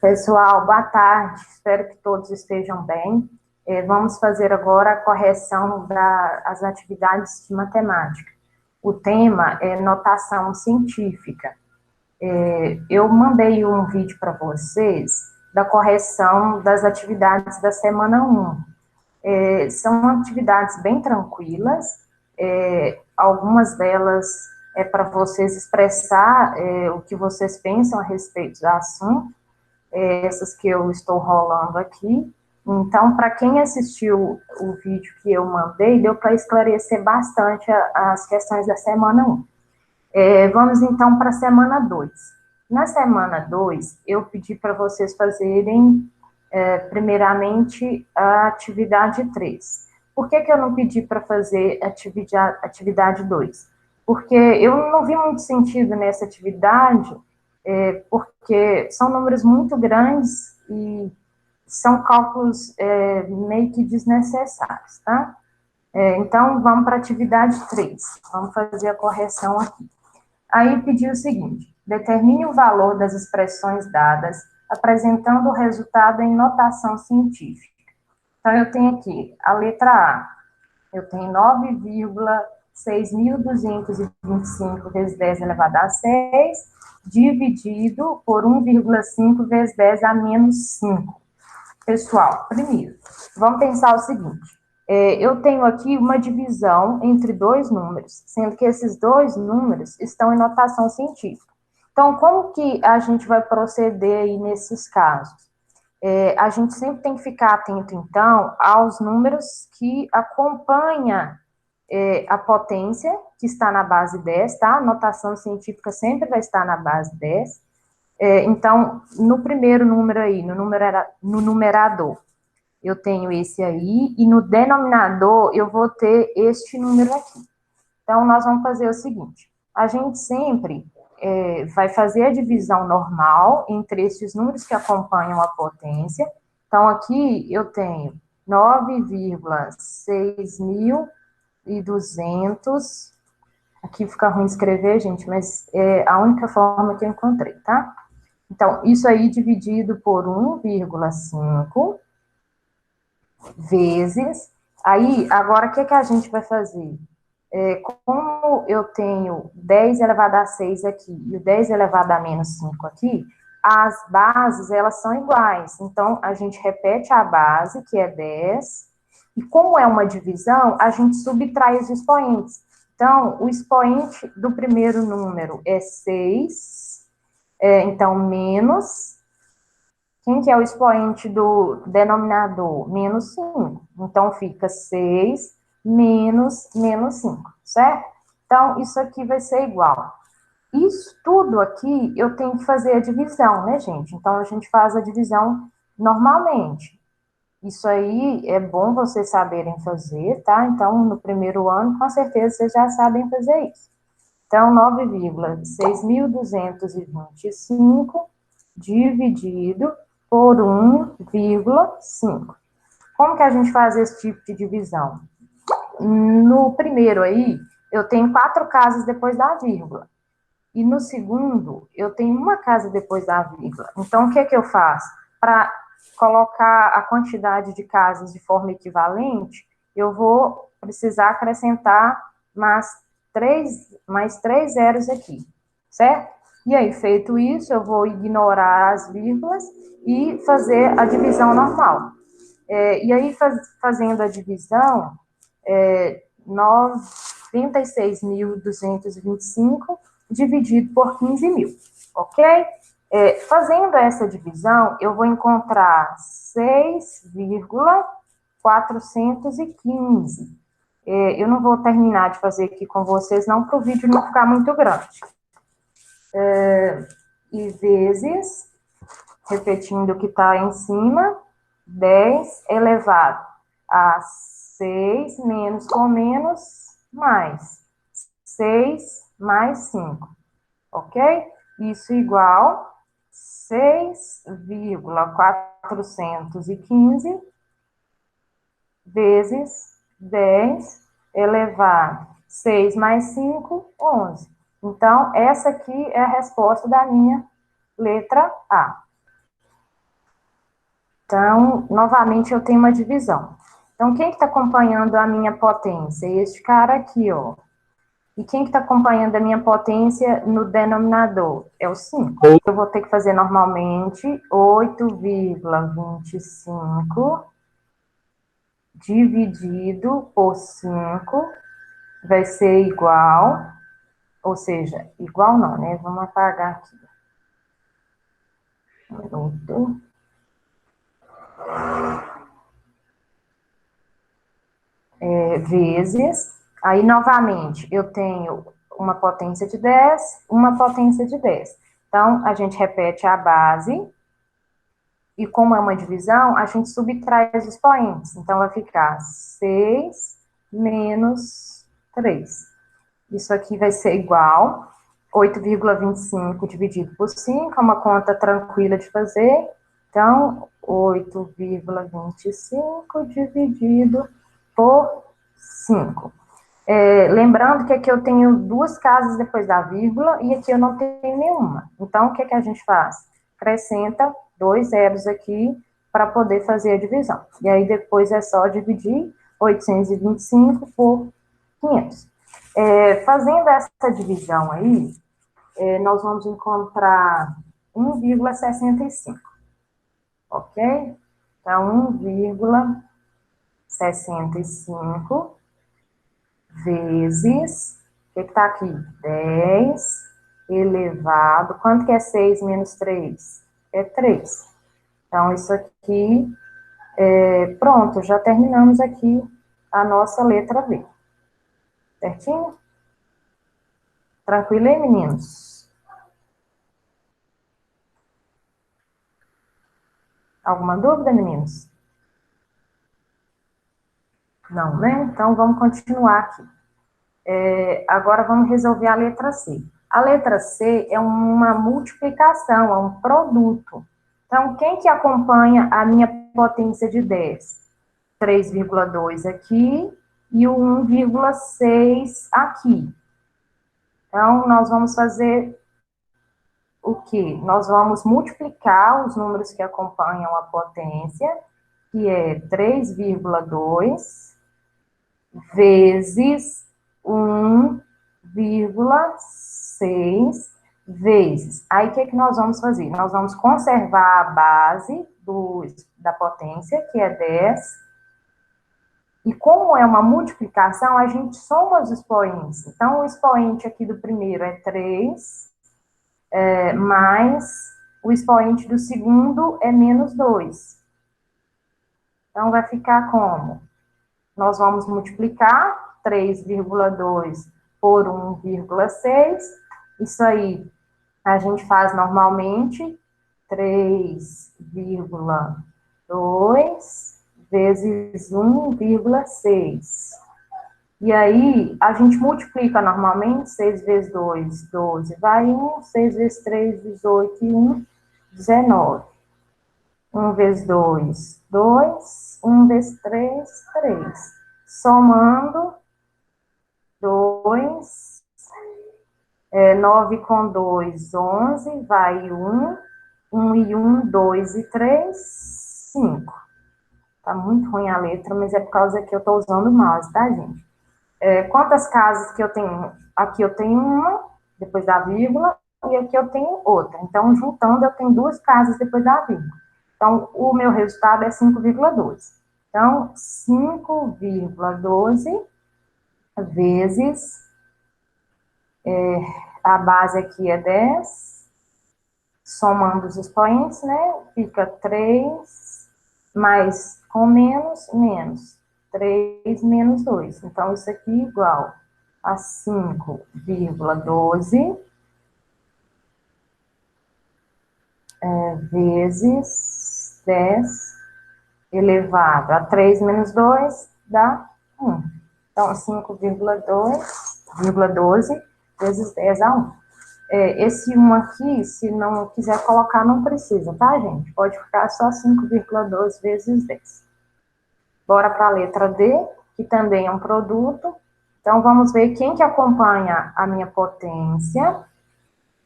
Pessoal, boa tarde, espero que todos estejam bem. Vamos fazer agora a correção das atividades de matemática. O tema é notação científica. Eu mandei um vídeo para vocês da correção das atividades da semana 1. São atividades bem tranquilas, algumas delas é para vocês expressar o que vocês pensam a respeito do assunto, essas que eu estou rolando aqui. Então, para quem assistiu o vídeo que eu mandei, deu para esclarecer bastante as questões da semana 1. Vamos então para a semana 2. Na semana 2, eu pedi para vocês fazerem, primeiramente, a atividade 3. Por que eu não pedi para fazer atividade 2? Porque eu não vi muito sentido nessa atividade, porque são números muito grandes e são cálculos meio que desnecessários, tá? Então, vamos para a atividade 3. Vamos fazer a correção aqui. Aí pediu o seguinte: determine o valor das expressões dadas, apresentando o resultado em notação científica. Então, eu tenho aqui a letra A. Eu tenho 9,6225 vezes 10 elevado a 6, dividido por 1,5 vezes 10 a menos 5. Pessoal, primeiro, vamos pensar o seguinte. Eu tenho aqui uma divisão entre dois números, sendo que esses dois números estão em notação científica. Então, como que a gente vai proceder aí nesses casos? A gente sempre tem que ficar atento, então, aos números que acompanham a potência, que está na base 10, tá? A notação científica sempre vai estar na base 10. Então, no primeiro número aí, no numerador, eu tenho esse aí, e no denominador eu vou ter este número aqui. Então, nós vamos fazer o seguinte: a gente sempre vai fazer a divisão normal entre esses números que acompanham a potência. Então, aqui eu tenho 9,6200. Aqui fica ruim escrever, gente, mas é a única forma que eu encontrei, tá? Então, isso aí dividido por 1,5 vezes. Aí, agora, o que a gente vai fazer? Como eu tenho 10 elevado a 6 aqui e o 10 elevado a menos 5 aqui, as bases, elas são iguais. Então, a gente repete a base, que é 10, e como é uma divisão, a gente subtrai os expoentes. Então, o expoente do primeiro número é 6, então, menos. Quem que é o expoente do denominador? Menos 5. Então, fica 6 menos 5, certo? Então, isso aqui vai ser igual. Isso tudo aqui, eu tenho que fazer a divisão, né, gente? Então, a gente faz a divisão normalmente. Isso aí é bom vocês saberem fazer, tá? Então, no primeiro ano, com certeza, vocês já sabem fazer isso. Então, 9,6225 dividido por 1,5. Como que a gente faz esse tipo de divisão? No primeiro aí, eu tenho 4 casas depois da vírgula. E no segundo, eu tenho uma casa depois da vírgula. Então, o que eu faço? Para colocar a quantidade de casas de forma equivalente, eu vou precisar acrescentar mais 3 zeros aqui, certo? E aí, feito isso, eu vou ignorar as vírgulas e fazer a divisão normal. E aí, fazendo a divisão, 96.225 dividido por 15.000, ok? Fazendo essa divisão, eu vou encontrar 6,415. Eu não vou terminar de fazer aqui com vocês, não, para o vídeo não ficar muito grande. E vezes, repetindo o que está em cima, 10 elevado a 6 menos com menos, mais 6 mais 5, ok? Isso igual 6,415 vezes 10 elevado a 6 mais 5, 11. Então, essa aqui é a resposta da minha letra A. Então, novamente, eu tenho uma divisão. Então, quem que está acompanhando a minha potência? Este cara aqui, ó. E quem que está acompanhando a minha potência no denominador? É o 5. Eu vou ter que fazer normalmente 8,25 dividido por 5 vai ser igual, ou seja, igual não, né? Vamos apagar aqui. Um minuto. Vezes, aí novamente eu tenho uma potência de 10, uma potência de 10. Então, a gente repete a base, e como é uma divisão, a gente subtrai os expoentes. Então, vai ficar 6 menos 3. Isso aqui vai ser igual 8,25 dividido por 5, é uma conta tranquila de fazer. Então, 8,25 dividido por 5. Lembrando que aqui eu tenho duas casas depois da vírgula e aqui eu não tenho nenhuma. Então, o que a gente faz? Acrescenta 2 zeros aqui para poder fazer a divisão. E aí, depois é só dividir 825 por 500. Fazendo essa divisão aí, nós vamos encontrar 1,65, ok? Então, 1,65 vezes, o que está aqui? 10 elevado, quanto que é 6 menos 3? É 3. Então, isso aqui, pronto, já terminamos aqui a nossa letra B. Certinho? Tranquilo aí, meninos? Alguma dúvida, meninos? Não, né? Então, vamos continuar aqui. Agora, vamos resolver a letra C. A letra C é uma multiplicação, é um produto. Então, quem que acompanha a minha potência de 10? 3,2 aqui e o 1,6 aqui. Então, nós vamos fazer o quê? Nós vamos multiplicar os números que acompanham a potência, que é 3,2 vezes 1,6 vezes. Aí, o que nós vamos fazer? Nós vamos conservar a base da potência, que é 10, e como é uma multiplicação, a gente soma os expoentes. Então, o expoente aqui do primeiro é 3, mais o expoente do segundo é menos 2. Então, vai ficar como? Nós vamos multiplicar 3,2 por 1,6. Isso aí a gente faz normalmente 3,2 vezes 1,6. E aí, a gente multiplica normalmente 6 vezes 2, 12, vai 1, 6 vezes 3, 18, e 1, 19. 1 vezes 2, 2, 1 vezes 3, 3. Somando, 2, 9 com 2, 11, vai 1, 1 e 1, 2 e 3, 5. Tá muito ruim a letra, mas é por causa que eu tô usando o mouse, tá, gente? Quantas casas que eu tenho? Aqui eu tenho uma, depois da vírgula, e aqui eu tenho outra. Então, juntando, eu tenho duas casas depois da vírgula. Então, o meu resultado é 5,12. Então, 5,12 vezes, a base aqui é 10, somando os expoentes, né? Fica 3, mais com menos, menos. 3 menos 2. Então, isso aqui é igual a 5,12 vezes 10 elevado a 3 menos 2 dá 1. Então, 5,12 vezes 10 a 1. Esse 1 aqui, se não quiser colocar, não precisa, tá, gente? Pode ficar só 5,12 vezes 10. Bora para a letra D, que também é um produto. Então, vamos ver quem que acompanha a minha potência,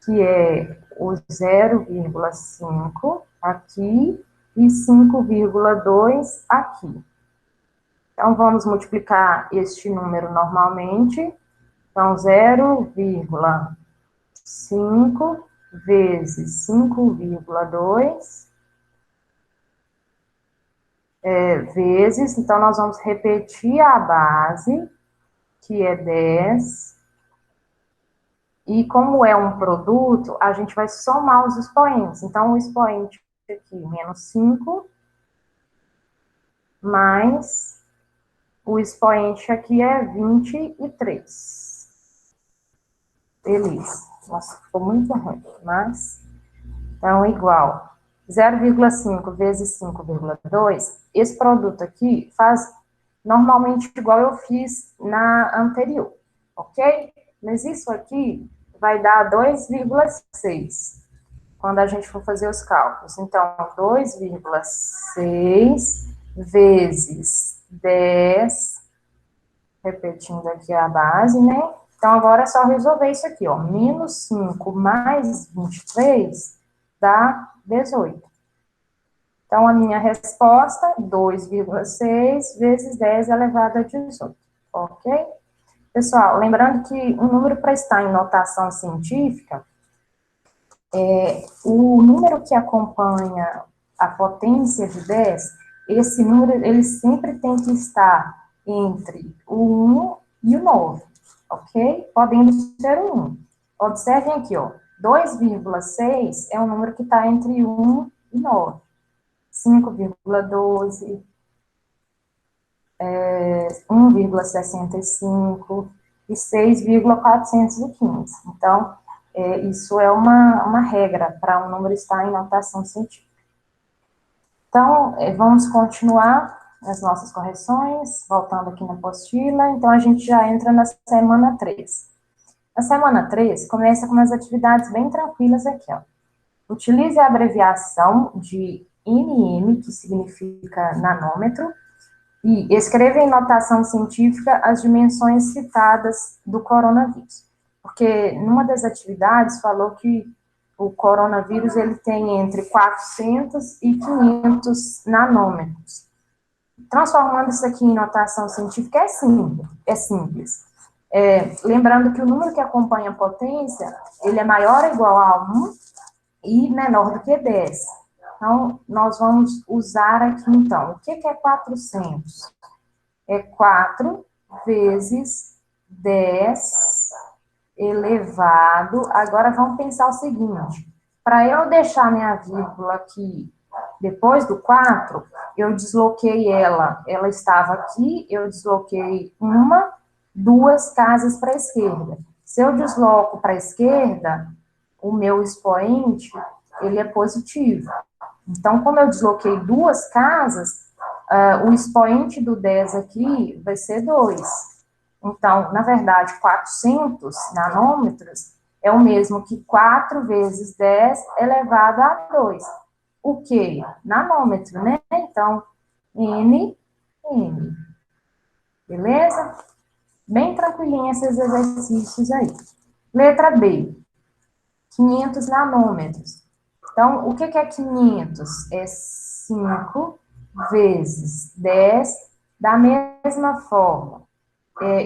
que é o 0,5 aqui, e 5,2 aqui. Então, vamos multiplicar este número normalmente. Então, 0,5 vezes 5,2 vezes, então, nós vamos repetir a base, que é 10, e como é um produto, a gente vai somar os expoentes. Então, o expoente aqui, menos 5, mais o expoente aqui é 23. Beleza. Nossa, ficou muito ruim, mas... Então, igual 0,5 vezes 5,2, esse produto aqui faz normalmente igual eu fiz na anterior, ok? Mas isso aqui vai dar 2,6 quando a gente for fazer os cálculos. Então, 2,6 vezes 10, repetindo aqui a base, né? Então, agora é só resolver isso aqui, ó. Menos 5 mais 23 dá 18. Então, a minha resposta, 2,6 vezes 10 elevado a 18, ok? Pessoal, lembrando que um número para estar em notação científica, o número que acompanha a potência de 10, esse número, ele sempre tem que estar entre o 1 e o 9, ok? Podendo ser o 1. Observem aqui, ó, 2,6 é um número que está entre 1 e 9. 5,12, 1,65 e 6,415. Então, isso é uma regra para um número estar em notação científica. Então, vamos continuar as nossas correções, voltando aqui na apostila. Então, a gente já entra na semana 3. A semana 3 começa com umas atividades bem tranquilas aqui, ó. Utilize a abreviação de NM, que significa nanômetro, e escreva em notação científica as dimensões citadas do coronavírus. Porque numa das atividades falou que o coronavírus ele tem entre 400 e 500 nanômetros. Transformando isso aqui em notação científica é simples. Lembrando que o número que acompanha a potência, ele é maior ou igual a 1 e menor do que 10. Então, nós vamos usar aqui, então, o que é 400? É 4 vezes 10 elevado. Agora, vamos pensar o seguinte. Para eu deixar minha vírgula aqui depois do 4, eu desloquei ela. Ela estava aqui, eu desloquei 2 casas para a esquerda. Se eu desloco para a esquerda, o meu expoente, ele é positivo. Então, como eu desloquei 2 casas, o expoente do 10 aqui vai ser 2. Então, na verdade, 400 nanômetros é o mesmo que 4 vezes 10 elevado a 2. O quê? Nanômetro, né? Então, N. Beleza? Bem tranquilinho esses exercícios aí. Letra B. 500 nanômetros. Então, o que é 500? É 5 vezes 10 da mesma forma.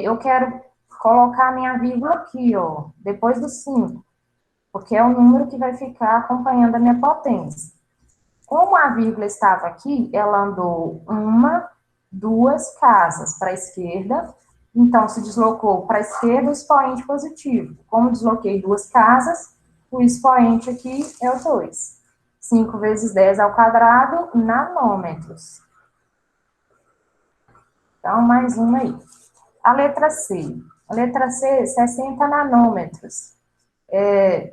Eu quero colocar a minha vírgula aqui, ó, depois do 5, porque é o número que vai ficar acompanhando a minha potência. Como a vírgula estava aqui, ela andou 2 casas para a esquerda, então se deslocou para a esquerda o expoente positivo. Como desloquei 2 casas, o expoente aqui é o 2. 5 vezes 10 ao quadrado, nanômetros. Então, mais uma aí. A letra C. A letra C, 60 nanômetros.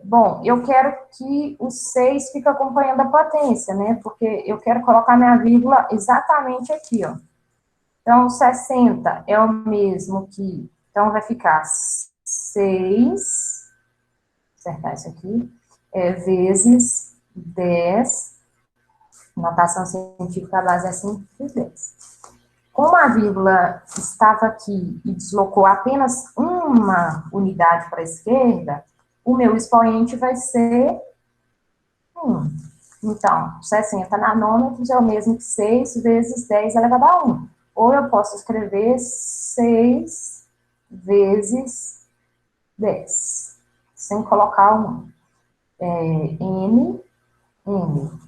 Bom, eu quero que o 6 fique acompanhando a potência, né? Porque eu quero colocar minha vírgula exatamente aqui, ó. Então, 60 é o mesmo que... Então, vai ficar 6, acertar isso aqui, vezes 10, notação científica, a base é 5 vezes 10. Como a vírgula estava aqui e deslocou apenas uma unidade para a esquerda, o meu expoente vai ser 1. Então, 60 nanômetros é o mesmo que 6 vezes 10 elevado a 1. Ou eu posso escrever 6 vezes 10, sem colocar o 1. N.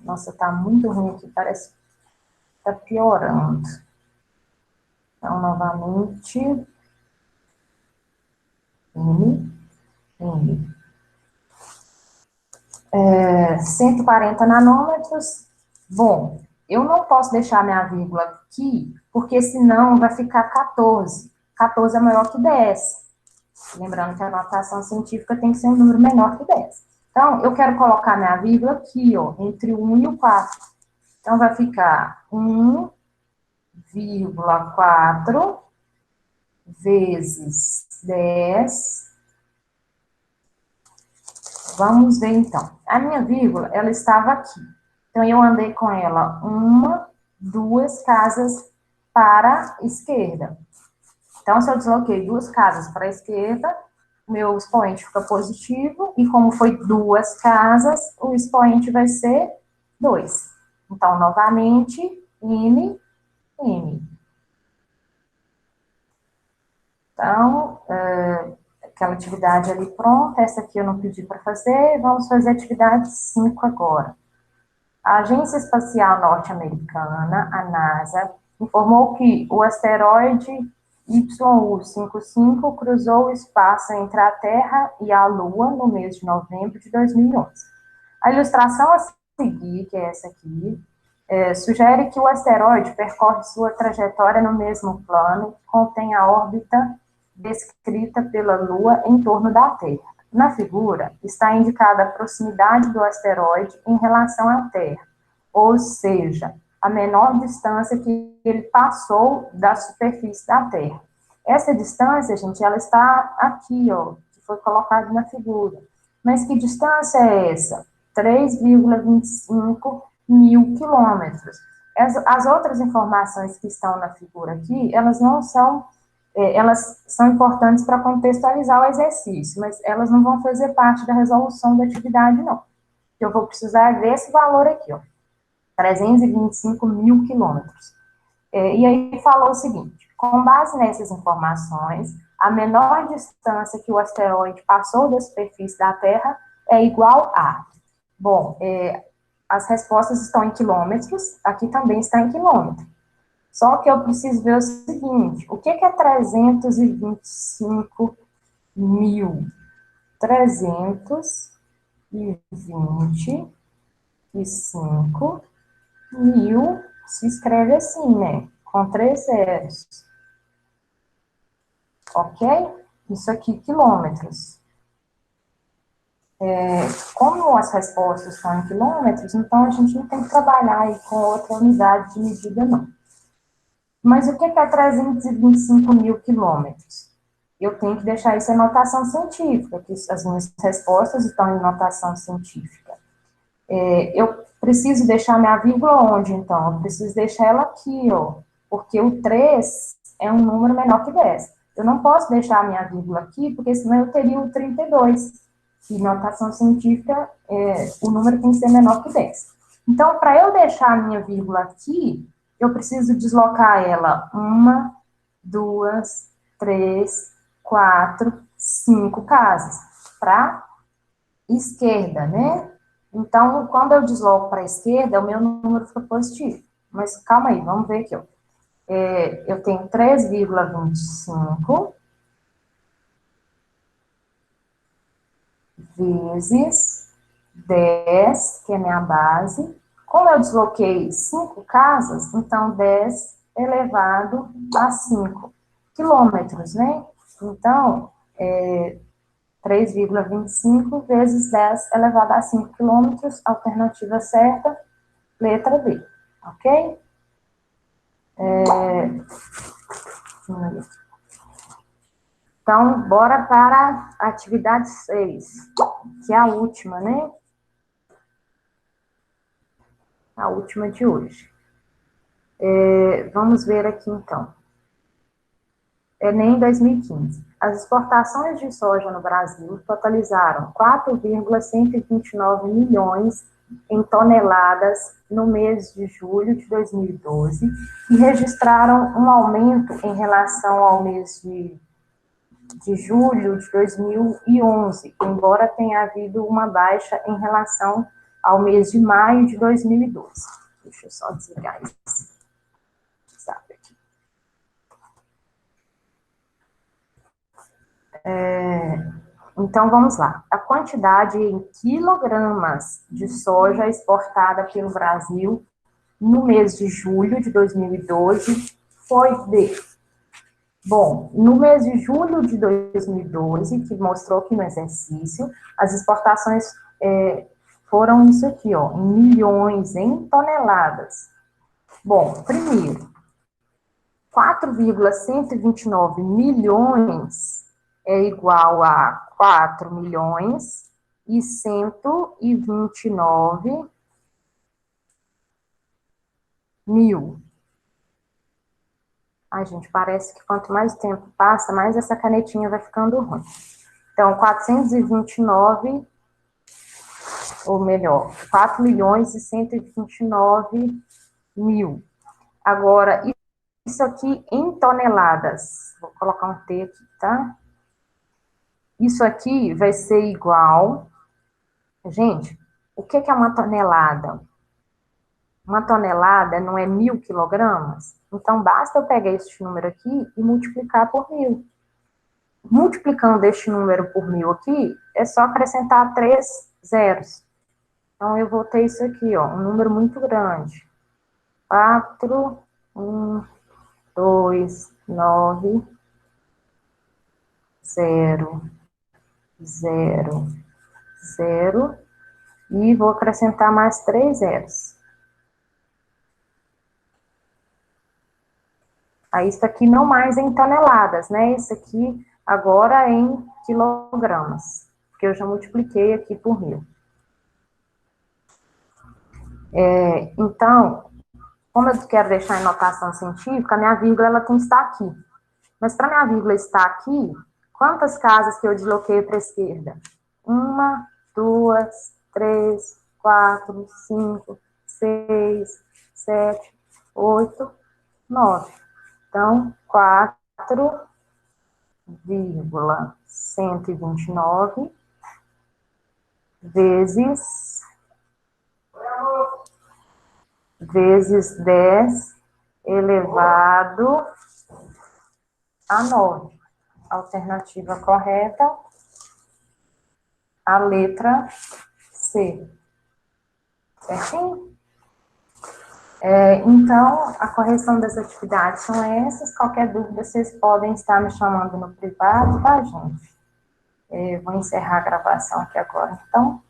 Nossa, tá muito ruim aqui, parece que tá piorando. Então, novamente, N. 140 nanômetros. Bom, eu não posso deixar minha vírgula aqui, porque senão vai ficar 14. 14 é maior que 10. Lembrando que a notação científica tem que ser um número menor que 10. Então, eu quero colocar minha vírgula aqui, ó, entre o 1 e o 4. Então, vai ficar 1,4 vezes 10. Vamos ver, então. A minha vírgula, ela estava aqui. Então, eu andei com ela 1, 2 casas para a esquerda. Então, se eu desloquei 2 casas para a esquerda, o meu expoente fica positivo, e como foi 2 casas, o expoente vai ser 2. Então, novamente, N. Então, aquela atividade ali pronta, essa aqui eu não pedi para fazer, vamos fazer a atividade 5 agora. A Agência Espacial Norte-Americana, a NASA, informou que o asteroide YU-55 cruzou o espaço entre a Terra e a Lua no mês de novembro de 2011. A ilustração a seguir, que é essa aqui, sugere que o asteroide percorre sua trajetória no mesmo plano que contém a órbita descrita pela Lua em torno da Terra. Na figura, está indicada a proximidade do asteroide em relação à Terra, ou seja, a menor distância que ele passou da superfície da Terra. Essa distância, gente, ela está aqui, ó, que foi colocada na figura. Mas que distância é essa? 3,25 mil quilômetros. As outras informações que estão na figura aqui, elas não são, elas são importantes para contextualizar o exercício, mas elas não vão fazer parte da resolução da atividade, não. Eu vou precisar ver esse valor aqui, ó, 325 mil quilômetros. E aí falou o seguinte: com base nessas informações, a menor distância que o asteroide passou da superfície da Terra é igual a... Bom, as respostas estão em quilômetros, aqui também está em quilômetro. Só que eu preciso ver o seguinte: o que é 325 mil? 325 mil se escreve assim, né? Com 3 zeros. Ok? Isso aqui, quilômetros. Como as respostas são em quilômetros, então a gente não tem que trabalhar aí com outra unidade de medida, não. Mas o que é 325 mil quilômetros? Eu tenho que deixar isso em notação científica, que as minhas respostas estão em notação científica. Eu preciso deixar minha vírgula onde, então? Eu preciso deixar ela aqui, ó, porque o 3 é um número menor que 10. Eu não posso deixar a minha vírgula aqui, porque senão eu teria o 32. E notação científica, o número tem que ser menor que 10. Então, para eu deixar a minha vírgula aqui, eu preciso deslocar ela 1, 2, 3, 4, 5 casas para esquerda, né? Então, quando eu desloco para a esquerda, o meu número fica positivo. Mas calma aí, vamos ver aqui, ó. Eu tenho 3,25 vezes 10, que é minha base. Como eu desloquei 5 casas, então 10 elevado a 5 quilômetros, né? Então, 3,25 vezes 10 elevado a 5 quilômetros, alternativa certa, letra B, ok? Então, bora para a atividade 6, que é a última, né? A última de hoje. Vamos ver aqui, então. Enem 2015. As exportações de soja no Brasil totalizaram 4,129 milhões em toneladas no mês de julho de 2012 e registraram um aumento em relação ao mês de julho de 2011, embora tenha havido uma baixa em relação ao mês de maio de 2012. Deixa eu só desligar isso. Então, vamos lá. A quantidade em quilogramas de soja exportada pelo Brasil no mês de julho de 2012 foi de... Bom, no mês de julho de 2012, que mostrou aqui no exercício, as exportações foram isso aqui, ó, em milhões, em toneladas. Bom, primeiro, 4,129 milhões é igual a 4 milhões e 129 mil. Ai, gente, parece que quanto mais tempo passa, mais essa canetinha vai ficando ruim. Então, 429, ou melhor, 4 milhões e 129 mil. Agora, isso aqui em toneladas. Vou colocar um T aqui, tá? Isso aqui vai ser igual... Gente, o que é uma tonelada? Uma tonelada não é 1.000 quilogramas? Então, basta eu pegar este número aqui e multiplicar por 1.000. Multiplicando este número por 1.000 aqui, é só acrescentar 3 zeros. Então, eu vou ter isso aqui, ó, um número muito grande. 4, 1, 2, 9, 0, 0, 0, e vou acrescentar mais 3 zeros. Aí, isso aqui não mais em toneladas, né? Isso aqui agora em quilogramas, porque eu já multipliquei aqui por 1.000. Então, como eu quero deixar em notação científica, a minha vírgula ela tem que estar aqui. Mas para minha vírgula estar aqui, quantas casas que eu desloquei para a esquerda? 1, 2, 3, 4, 5, 6, 7, 8, 9. Então, 4,129 vezes 10 elevado a 9. Alternativa correta, a letra C. Certinho? Então, a correção das atividades são essas. Qualquer dúvida, vocês podem estar me chamando no privado, tá, gente? Vou encerrar a gravação aqui agora, então.